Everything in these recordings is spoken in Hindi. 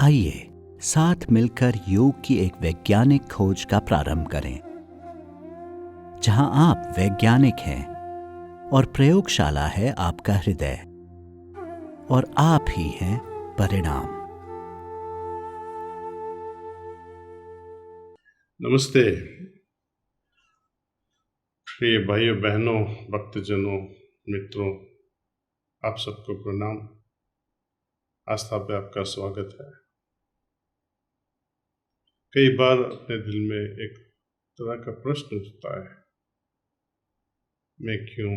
आइए साथ मिलकर योग की एक वैज्ञानिक खोज का प्रारंभ करें, जहां आप वैज्ञानिक हैं और प्रयोगशाला है आपका हृदय, और आप ही हैं परिणाम। नमस्ते प्रिय भाइयों बहनों, भक्तजनों, मित्रों, आप सबको प्रणाम। आस्था पे आपका स्वागत है। कई बार अपने दिल में एक तरह का प्रश्न उठता है, मैं क्यों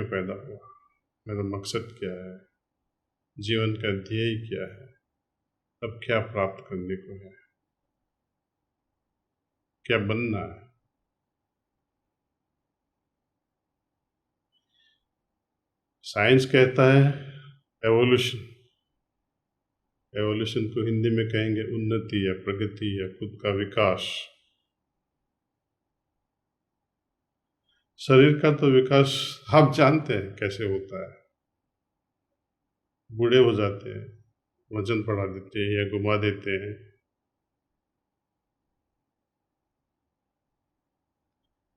पैदा हुआ, मेरा मकसद क्या है, जीवन का ध्येय क्या है, अब क्या प्राप्त करने को है, क्या बनना है। साइंस कहता है एवोल्यूशन को हिंदी में कहेंगे उन्नति या प्रगति या खुद का विकास। शरीर का तो विकास आप जानते हैं कैसे होता है। बूढ़े हो जाते हैं, वजन बढ़ा देते हैं या घुमा देते हैं।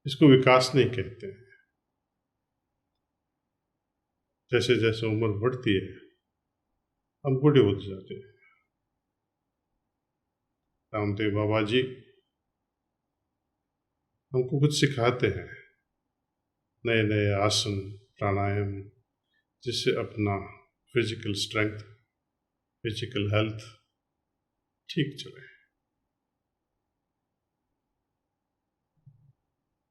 इसको विकास नहीं कहते हैं। जैसे जैसे उम्र बढ़ती है हम बूढ़े होते जाते हैं। रामदेव बाबा जी हमको कुछ सिखाते हैं, नए नए आसन प्राणायाम, जिससे अपना फिजिकल स्ट्रेंथ, फिजिकल हेल्थ ठीक चले।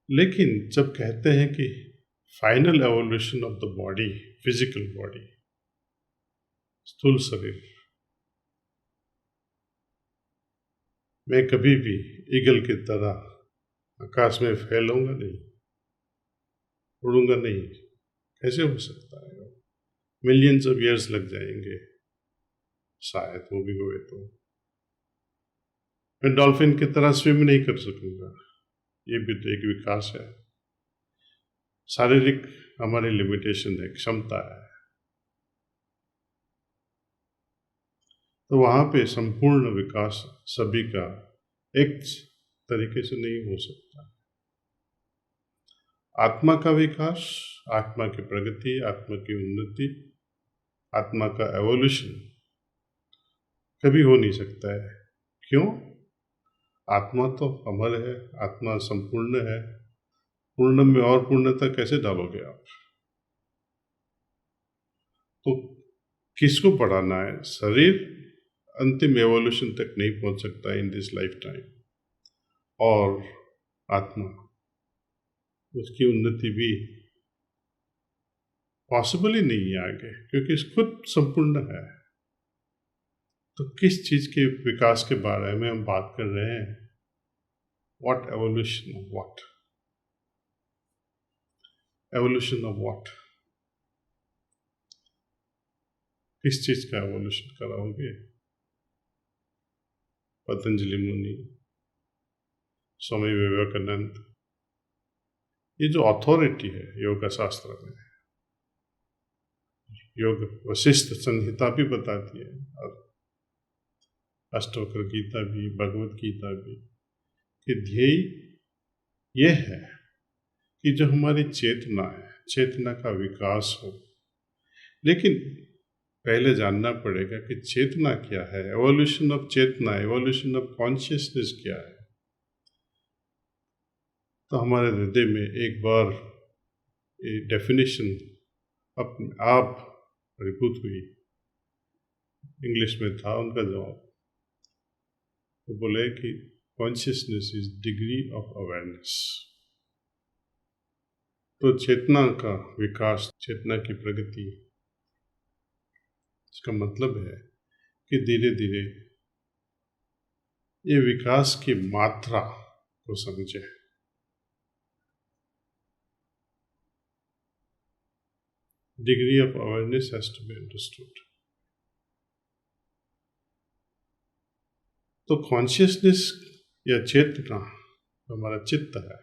लेकिन जब कहते हैं कि final evolution of the body, physical body, स्थूल शरीर, मैं कभी भी ईगल की तरह आकाश में फैलूंगा नहीं, उड़ूंगा नहीं, कैसे हो सकता है? मिलियंस ऑफ ईयर्स लग जाएंगे शायद, वो भी हुए तो। मैं डॉल्फिन की तरह स्विम नहीं कर सकूंगा, ये भी तो एक विकास है। शारीरिक हमारी लिमिटेशन है, क्षमता है। तो वहां पे संपूर्ण विकास सभी का एक तरीके से नहीं हो सकता। आत्मा का विकास, आत्मा की प्रगति, आत्मा की उन्नति, आत्मा का एवोल्यूशन कभी हो नहीं सकता है। क्यों? आत्मा तो अमर है, आत्मा संपूर्ण है। पूर्ण में और पूर्णता कैसे डालोगे आप? तो किसको बढ़ाना है? शरीर अंतिम एवोल्यूशन तक नहीं पहुंच सकता इन दिस लाइफ टाइम, और आत्मा, उसकी उन्नति भी पॉसिबल ही नहीं है आगे, क्योंकि खुद संपूर्ण है। तो किस चीज के विकास के बारे में हम बात कर रहे हैं? What evolution of what? Evolution of what? किस चीज का एवोल्यूशन कराओगे? पतंजलि मुनि, स्वामी विवेकानंद, ये जो अथॉरिटी है योग शास्त्र में, योग वशिष्ठ संहिता भी बताती है, और अष्टवक्र गीता भी, भगवत गीता भी, कि ध्येय यह है कि जो हमारी चेतना है, चेतना का विकास हो। लेकिन पहले जानना पड़ेगा कि चेतना क्या है, एवोल्यूशन ऑफ चेतना, एवोल्यूशन ऑफ कॉन्शियसनेस क्या है। तो हमारे हृदय में एक बार ये डेफिनेशन अपने आप परिभूत हुई। इंग्लिश में था उनका जवाब, वो बोले कि consciousness is degree of awareness. तो चेतना का विकास, चेतना की प्रगति, इसका मतलब है कि धीरे धीरे ये विकास की मात्रा को समझे। Degree of awareness has to be understood. तो कॉन्शियसनेस या चेतना, हमारा चित्त है,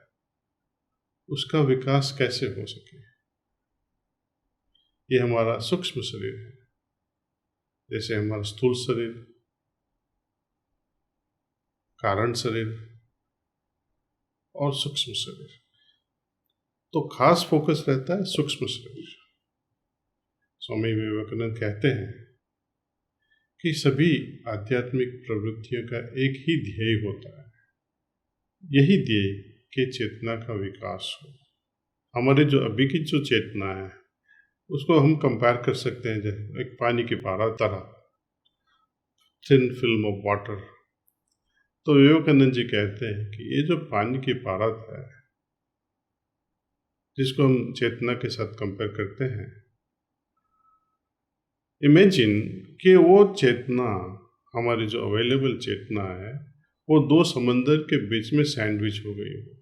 उसका विकास कैसे हो सके? ये हमारा सूक्ष्म शरीर है, जैसे हमारा स्थूल शरीर, कारण शरीर और सूक्ष्म शरीर। तो खास फोकस रहता है सूक्ष्म शरीर। स्वामी विवेकानंद कहते हैं कि सभी आध्यात्मिक प्रवृत्तियों का एक ही ध्येय होता है, यही ध्येय कि चेतना का विकास हो। हमारे जो अभी की जो चेतना है उसको हम कंपेयर कर सकते हैं जैसे एक पानी की तरह, थिन फिल्म ऑफ वाटर। तो विवेकानंद जी कहते हैं कि ये जो पानी की परत है जिसको हम चेतना के साथ कंपेयर करते हैं, इमेजिन कि वो चेतना, हमारी जो अवेलेबल चेतना है, वो दो समंदर के बीच में सैंडविच हो गई हो।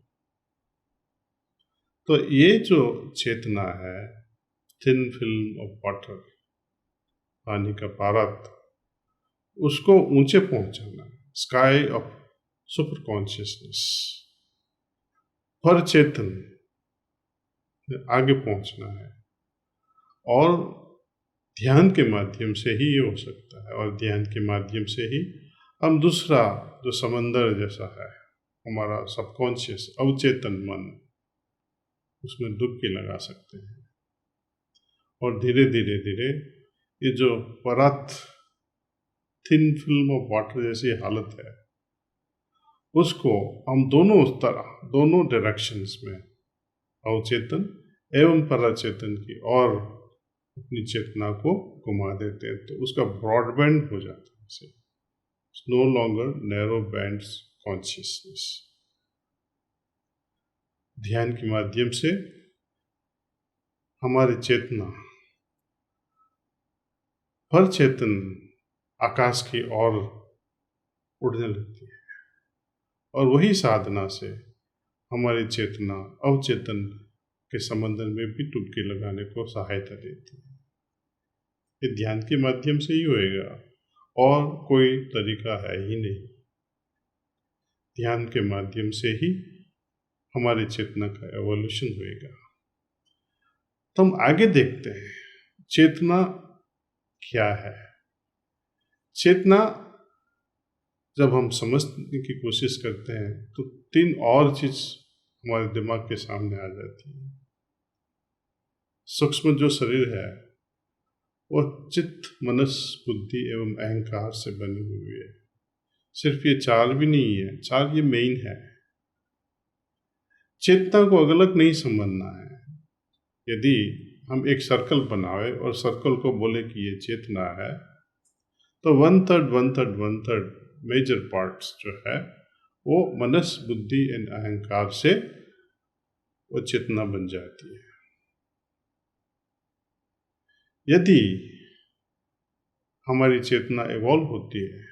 तो ये जो चेतना है, थिन फिल्म ऑफ वाटर, पानी का परत, उसको ऊंचे पहुंचाना, स्काई ऑफ सुपर कॉन्शियसनेस, पर चेतन आगे पहुंचना है। और ध्यान के माध्यम से ही ये हो सकता है। और ध्यान के माध्यम से ही हम दूसरा जो समंदर जैसा है, हमारा सबकॉन्शियस अवचेतन मन, उसमें डुबकी लगा सकते हैं। और धीरे धीरे धीरे ये जो परत, थिन फिल्म ऑफ वाटर जैसी हालत है, उसको हम दोनों तरह, दोनों डायरेक्शंस में, अवचेतन एवं पराचेतन की और अपनी चेतना को घुमा देते हैं। तो उसका ब्रॉडबैंड हो जाता है। It's no longer narrow bands consciousness. ध्यान के माध्यम से हमारी चेतना हर चेतन आकाश की ओर उड़ने लगती है। और वही साधना से हमारी चेतना अवचेतन के समंदर में भी डुबकी लगाने को सहायता देती है। ये ध्यान के माध्यम से ही होएगा और कोई तरीका है ही नहीं। ध्यान के माध्यम से ही हमारी चेतना का एवोल्यूशन होएगा। तो हम आगे देखते हैं चेतना क्या है। चेतना जब हम समझने की कोशिश करते हैं तो तीन और चीज हमारे दिमाग के सामने आ जाती है। सूक्ष्म जो शरीर है वो चित्त, मनस, बुद्धि एवं अहंकार से बनी हुई है। सिर्फ ये चार भी नहीं है, चार ये मेन है। चेतना को अलग नहीं समझना है। यदि हम एक सर्कल बनाए और सर्कल को बोले कि ये चेतना है, तो वन थर्ड मेजर पार्ट्स जो है वो मनस, बुद्धि एंड अहंकार से वो चेतना बन जाती है। यदि हमारी चेतना इवॉल्व होती है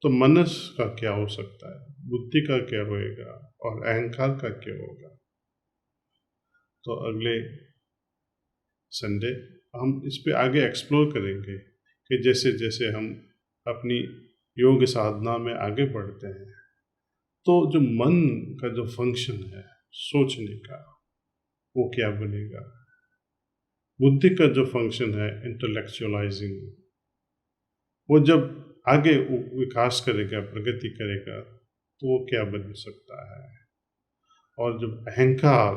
तो मनस का क्या हो सकता है, बुद्धि का क्या होएगा और अहंकार का क्या होगा। तो अगले संडे हम इस पे आगे एक्सप्लोर करेंगे कि जैसे जैसे हम अपनी योग साधना में आगे बढ़ते हैं तो जो मन का जो फंक्शन है सोचने का, वो क्या बनेगा। बुद्धि का जो फंक्शन है इंटेलेक्चुअलाइजिंग, वो जब आगे विकास करेगा, प्रगति करेगा, तो वो क्या बन सकता है। और जब अहंकार,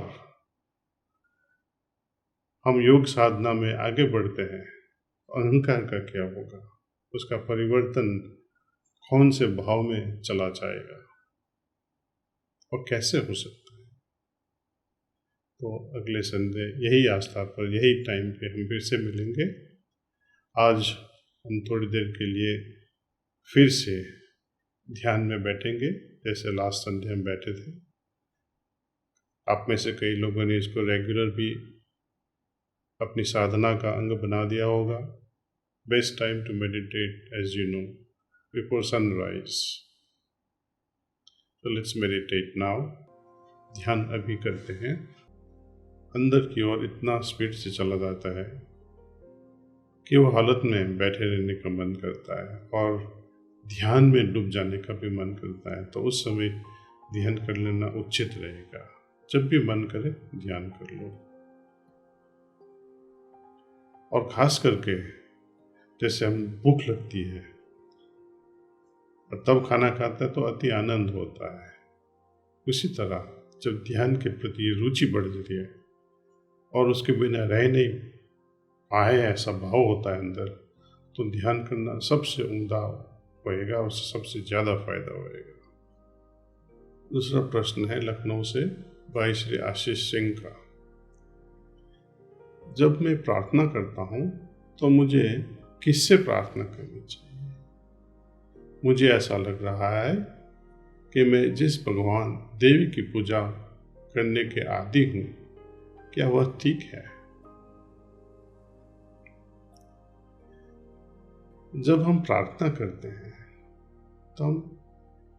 हम योग साधना में आगे बढ़ते हैं, अहंकार का क्या होगा, उसका परिवर्तन कौन से भाव में चला जाएगा और कैसे हो सकता है। तो अगले संडे यही आस्था पर, यही टाइम पे हम फिर से मिलेंगे। आज हम थोड़ी देर के लिए फिर से ध्यान में बैठेंगे जैसे लास्ट संडे हम बैठे थे। आप में से कई लोगों ने इसको रेगुलर भी अपनी साधना का अंग बना दिया होगा। Best time to meditate, as you know, before sunrise. तो लेट्स मेडिटेट नाउ। ध्यान अभी करते हैं। अंदर की ओर इतना स्पीड से चला जाता है कि वो हालत में बैठे रहने का मन करता है और ध्यान में डूब जाने का भी मन करता है। तो उस समय ध्यान कर लेना उचित रहेगा। जब भी मन करे ध्यान कर लो। और खास करके जैसे हम भूख लगती है और तब खाना खाते हैं तो अति आनंद होता है, उसी तरह जब ध्यान के प्रति रुचि बढ़ जाती है और उसके बिना रह नहीं पाए ऐसा भाव होता है अंदर, तो ध्यान करना सबसे उम्दा होएगा, उससे सबसे ज़्यादा फायदा होएगा। दूसरा प्रश्न है लखनऊ से भाई श्री आशीष सिंह का। जब मैं प्रार्थना करता हूँ तो मुझे किससे प्रार्थना करनी चाहिए? मुझे ऐसा लग रहा है कि मैं जिस भगवान देवी की पूजा करने के आदी हूँ, क्या वह ठीक है? जब हम प्रार्थना करते हैं तो हम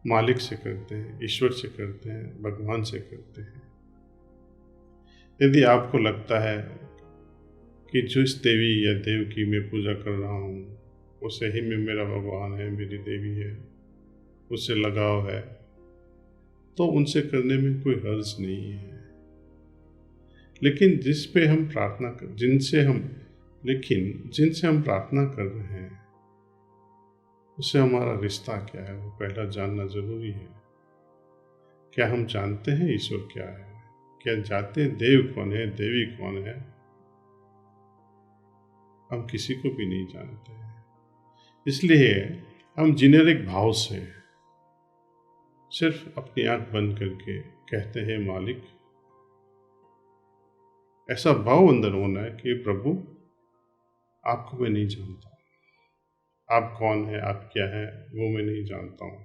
मालिक से करते हैं, ईश्वर से करते हैं, भगवान से करते हैं। यदि आपको लगता है कि जिस देवी या देव की मैं पूजा कर रहा हूँ वो सही में मेरा भगवान है, मेरी देवी है, उससे लगाव है, तो उनसे करने में कोई हर्ज नहीं है। लेकिन जिनसे हम प्रार्थना कर रहे हैं उससे हमारा रिश्ता क्या है, वो पहला जानना जरूरी है। क्या हम जानते हैं ईश्वर क्या है? क्या जानते हैं देव कौन है, देवी कौन है? हम किसी को भी नहीं जानते हैं। इसलिए हम जेनेरिक भाव से सिर्फ अपनी आंख बंद करके कहते हैं मालिक। ऐसा भाव अंदर होना है कि प्रभु आपको मैं नहीं जानता, आप कौन है, आप क्या है, वो मैं नहीं जानता हूँ,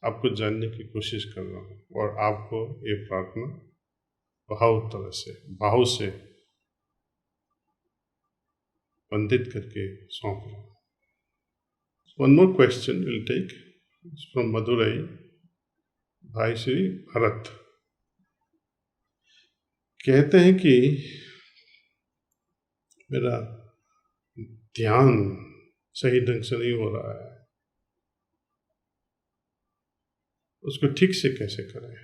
आपको जानने की कोशिश कर रहा हूँ और आपको ये प्रार्थना भाव से वंदित करके सौंप रहा हूँ। One more question we'll take from Madurai, भाई श्री भरत। कहते हैं कि मेरा ध्यान सही ढंग से नहीं हो रहा है, उसको ठीक से कैसे करें?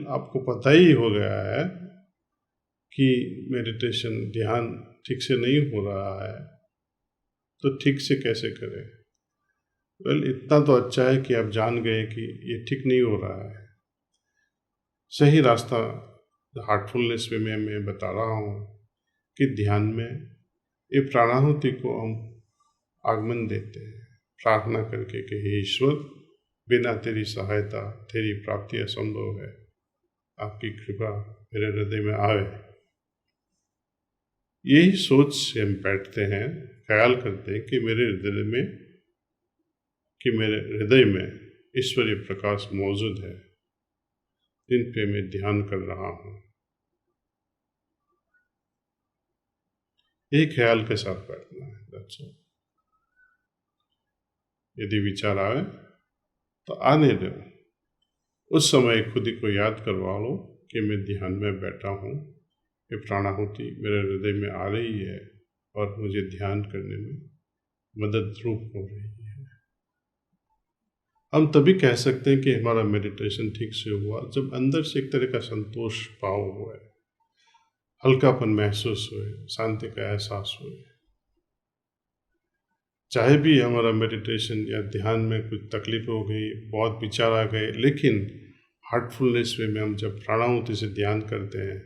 आपको पता ही हो गया है कि मेडिटेशन ध्यान ठीक से नहीं हो रहा है, तो ठीक से कैसे करें? इतना तो अच्छा है कि आप जान गए कि ये ठीक नहीं हो रहा है। सही रास्ता हार्टफुलनेस में मैं बता रहा हूँ कि ध्यान में ये प्राणाहुति को हम आगमन देते हैं प्रार्थना करके कि हे ईश्वर, बिना तेरी सहायता तेरी प्राप्ति असंभव है, आपकी कृपा मेरे हृदय में आवे। यही सोच से हम बैठते हैं, ख्याल करते हैं कि मेरे हृदय में ईश्वरीय प्रकाश मौजूद है, जिन पे मैं ध्यान कर रहा हूँ। एक ख्याल के साथ बैठना है। That's all। यदि विचार आए तो आने दो, उस समय खुद ही को याद करवा लो कि मैं ध्यान में बैठा हूँ, ये प्राणाहुति मेरे हृदय में आ रही है और मुझे ध्यान करने में मदद रूप हो रही है। हम तभी कह सकते हैं कि हमारा मेडिटेशन ठीक से हुआ जब अंदर से एक तरह का संतोष भाव हुआ है, हल्कापन महसूस हुए, शांति का एहसास हुए। चाहे भी हमारा मेडिटेशन या ध्यान में कुछ तकलीफ हो गई, बहुत विचार आ गए, लेकिन हार्टफुलनेस में हम जब प्राणाहुति से ध्यान करते हैं,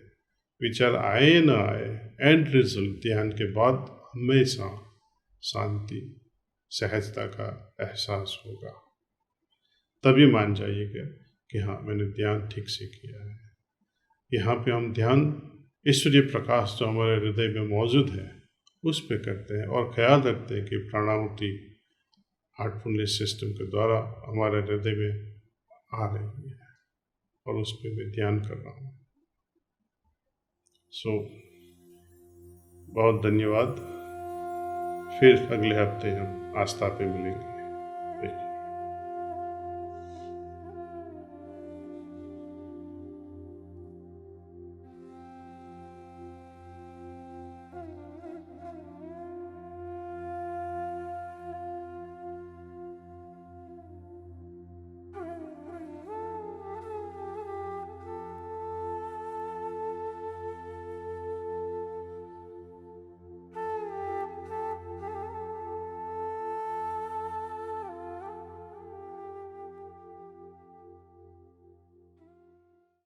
विचार आए ना आए, एंड रिजल्ट ध्यान के बाद हमेशा शांति, सहजता का एहसास होगा। तभी मान जाइएगा कि हाँ, मैंने ध्यान ठीक से किया है। यहाँ पे हम ध्यान ईश्वरीय प्रकाश जो हमारे हृदय में मौजूद है उस पे करते हैं और ख्याल रखते हैं कि प्राणाहुति हार्टफुलनेस सिस्टम के द्वारा हमारे हृदय में आ रही है और उस पे मैं ध्यान कर रहा हूँ। बहुत धन्यवाद। फिर अगले हफ्ते हम आस्था पे मिलेंगे।